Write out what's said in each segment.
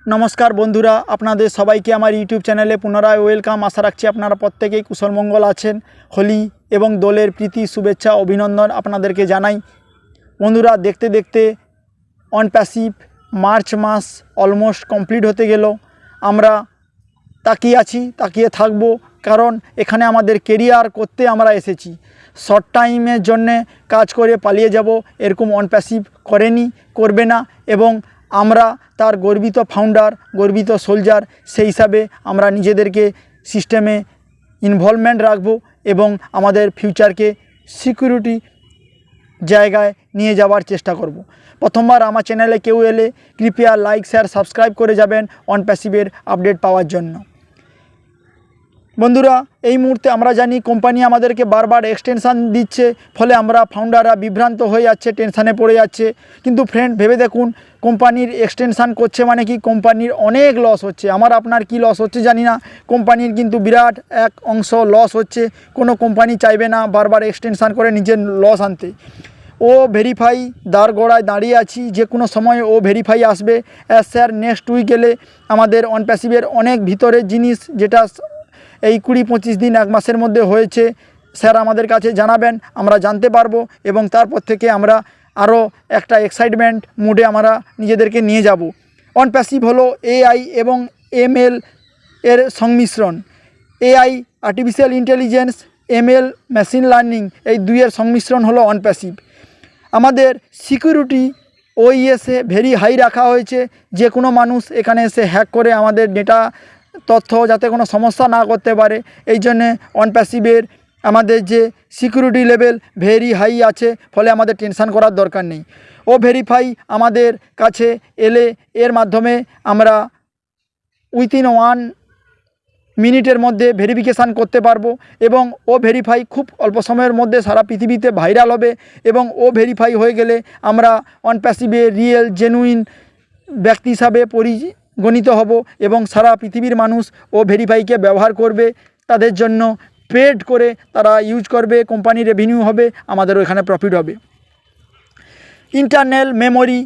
नमस्कार बंधुरा आपनादेर सबाइके आमार यूट्यूब चैनेले पुनराय वेलकाम। आशा राखछि आपनारा प्रत्येकेई कुशल मंगल आछेन। होली एवं दोलेर प्रीति शुभेच्छा अभिनंदन आपनादेरके जानाई। बंधुरा देखते देखते on passive March mass almost complete होते गेल। आमरा ताकिये आछि, ताकिये थाकबो, कारण एखाने आमादेर केरियार करते आमरा एसेछि। शर्ट टाइमेर जन्य काज करे पालिये जाबो एरकम ऑन पैसिव करेनी, करबे ना एवं आमरा तार गर्वित फाउंडार, गर्वित सोल्जार। सेई हिसाबे आमरा निजेदेरके सिस्टेमे इनभलभमेंट राखबो एवं आमादेर फ्यूचारके सिक्यूरिटी जायगाय निये जावार चेष्टा करब। प्रथमबार आमार चैनेले केउ एले कृपया लाइक शेयर सबस्क्राइब करे जाबेन ऑन पैसिवेर अपडेट पाওয়ার জন্য। बंधुरा এই মুহূর্তে আমরা জানি কোম্পানি আমাদেরকে বারবার এক্সটেনশন দিচ্ছে, ফলে আমরা ফাউন্ডাররা বিভ্রান্ত হয়ে যাচ্ছে, টেনশনে পড়ে যাচ্ছে। কিন্তু ফ্রেন্ড ভেবে দেখুন, কোম্পানির এক্সটেনশন করছে মানে কি কোম্পানির অনেক লস হচ্ছে। আমার আপনার কি লস হচ্ছে জানি না, কোম্পানির কিন্তু বিরাট এক অংশ লস হচ্ছে। কোনো কোম্পানি চাইবে না বারবার এক্সটেনশন করে নিজের লস আনতে। ও ভেরিফাই দাঁড় গোড়ায় দাঁড়িয়ে আছি, যে কোনো সময় ও ভেরিফাই আসবে। স্যার নেক্সট উইক এলে আমাদের অন প্যাসিভের অনেক ভিতরের জিনিস যেটা এই 20-25 দিন এক মাসের মধ্যে হয়েছে স্যার আমাদের কাছে জানাবেন, আমরা জানতে পারবো এবং তারপর থেকে আমরা আরও একটা এক্সাইটমেন্ট মুডে আমরা নিজেদেরকে নিয়ে যাব। অন প্যাসিভ হলো এআই এবং এমএল এর সংমিশ্রণ। AI artificial intelligence, ML machine learning, এই দুইয়ের সংমিশ্রণ হলো অন প্যাসিভ। আমাদের সিকিউরিটি ওইএসে ভেরি হাই রাখা হয়েছে। যে কোনো মানুষ এখানে এসে হ্যাক করে আমাদের ডেটা তথ্য যাতে কোনো সমস্যা না করতে পারে, এই জন্যে অন প্যাসিভের আমাদের যে সিকিউরিটি লেভেল ভেরি হাই আছে, ফলে আমাদের টেনশন করার দরকার নেই। ও ভেরিফাই আমাদের কাছে এলে এর মাধ্যমে আমরা উইথিন 1 মিনিটের মধ্যে ভেরিফিকেশান করতে পারবো এবং ও ভেরিফাই খুব অল্প সময়ের মধ্যে সারা পৃথিবীতে ভাইরাল হবে এবং ও ভেরিফাই হয়ে গেলে আমরা অন প্যাসিভে রিয়েল জেনুইন ব্যক্তি হিসাবে গণিত হব এবং সারা পৃথিবীর মানুষ ও ভেরিফাইকে ব্যবহার করবে। তাদের জন্য পেড করে তারা ইউজ করবে, কোম্পানির রেভিনিউ হবে, আমাদেরও এখানে প্রফিট হবে। ইন্টারনাল মেমোরি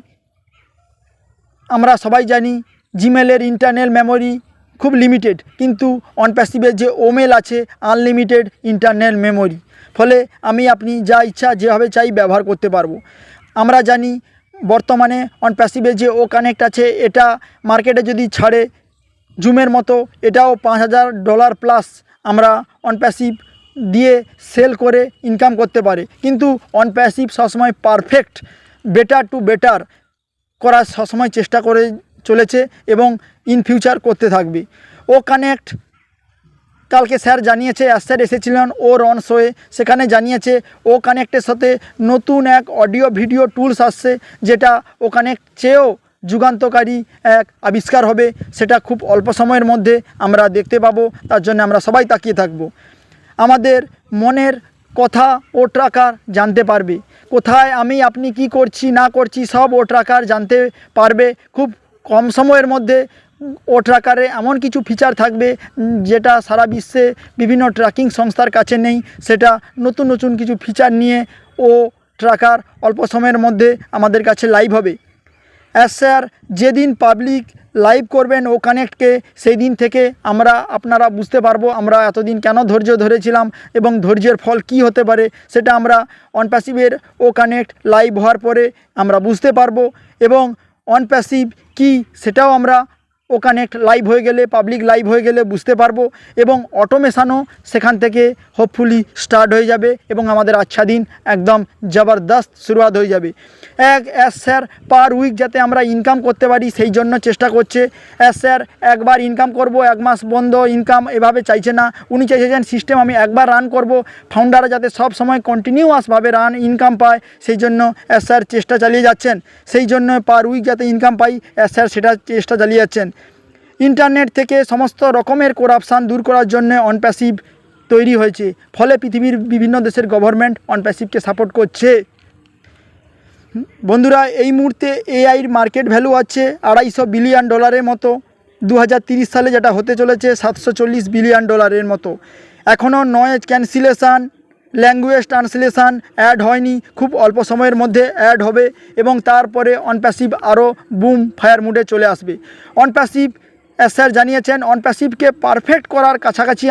আমরা সবাই জানি জিমেলের ইন্টারনাল মেমোরি খুব লিমিটেড, কিন্তু অন প্যাসিভের যে ওমেল আছে আনলিমিটেড ইন্টারনাল মেমোরি, ফলে আমি আপনি যা ইচ্ছা যেভাবে চাই ব্যবহার করতে পারবো। আমরা জানি বর্তমানে অন প্যাসিভে যে ও কানেক্ট আছে এটা মার্কেটে যদি ছাড়ে জুমের মতো, এটাও $5000 প্লাস আমরা অন প্যাসিভ দিয়ে সেল করে ইনকাম করতে পারে। কিন্তু অন প্যাসিভ সবসময় পারফেক্ট বেটার টু বেটার করার সবসময় চেষ্টা করে চলেছে এবং ইন ফিউচার করতে থাকবে। ও কানেক্ট কালকে স্যার জানিয়েছে, স্যার এসেছিলেন ওর অন শোয়ে, সেখানে জানিয়েছে ও কানেক্টের সাথে নতুন এক অডিও ভিডিও টুলস আসছে, যেটা ও কানেক্ট চেয়েও যুগান্তকারী এক আবিষ্কার হবে। সেটা খুব অল্প সময়ের মধ্যে আমরা দেখতে পাবো, তার জন্য আমরা সবাই তাকিয়ে থাকব। আমাদের মনের কথা ও ট্র্যাকার জানতে পারবে, কোথায় আমি আপনি কি করছি না করছি সব ও ট্র্যাকার জানতে পারবে। খুব কম সময়ের মধ্যে ও ট্র্যাকারে এমন কিছু ফিচার থাকবে যেটা সারা বিশ্বে বিভিন্ন ট্র্যাকিং সংস্থার কাছে নেই। সেটা নতুন নতুন কিছু ফিচার নিয়ে ও ট্র্যাকার অল্প সময়ের মধ্যে আমাদের কাছে লাইভ হবে। স্যার যেদিন পাবলিক লাইভ করবেন ও কানেক্টকে, সেই দিন থেকে আপনারা বুঝতে পারবো আমরা এতদিন কেন ধৈর্য ধরেছিলাম এবং ধৈর্যের ফল কি হতে পারে, সেটা আমরা অন প্যাসিভের ও কানেক্ট লাইভ হওয়ার পরে আমরা বুঝতে পারবো। এবং অন প্যাসিভ কি সেটাও আমরা ও কানেক্ট লাইভ হয়ে গেলে, পাবলিক লাইভ হয়ে গেলে বুঝতে পারবো এবং অটোমেশানও সেখান থেকে হোপফুলি স্টার্ট হয়ে যাবে এবং আমাদের আচ্ছা দিন একদম জবরদস্ত শুরুয়াত হয়ে যাবে। স্যার পার উইক যাতে আমরা ইনকাম করতে পারি সেই জন্য চেষ্টা করছে। স্যার একবার ইনকাম করব, এক মাস বন্ধ ইনকাম এভাবে চাইছে না। উনি চাইছেন সিস্টেম আমি একবার রান করব, ফাউন্ডাররা যাতে সব সময় কন্টিনিউয়াসভাবে ইনকাম পায়, সেই জন্য স্যার চেষ্টা চালিয়ে যাচ্ছেন। সেই জন্য পার উইক যাতে ইনকাম পাই স্যার সেটা চেষ্টা চালিয়ে যাচ্ছেন। ইন্টারনেট থেকে সমস্ত রকমের করাপশান দূর করার জন্য অন প্যাসিভ তৈরি হয়েছে, ফলে পৃথিবীর বিভিন্ন দেশের গভর্নমেন্ট অন প্যাসিভকে সাপোর্ট করছে। বন্ধুরা এই মুহূর্তে এআইর মার্কেট ভ্যালু আছে $250 বিলিয়ন মতো, 2030 সালে যেটা হতে চলেছে $740 বিলিয়ন মতো। এখনও noise cancellation language translation add হয়নি, খুব অল্প সময়ের মধ্যে অ্যাড হবে এবং তারপরে অনপ্যাসিভ আরও বুম ফায়ার মুডে চলে আসবে। অনপ্যাসিভ স্যার জানিয়েছেন অনপ্যাসিভকে পারফেক্ট করার কাছাকাছি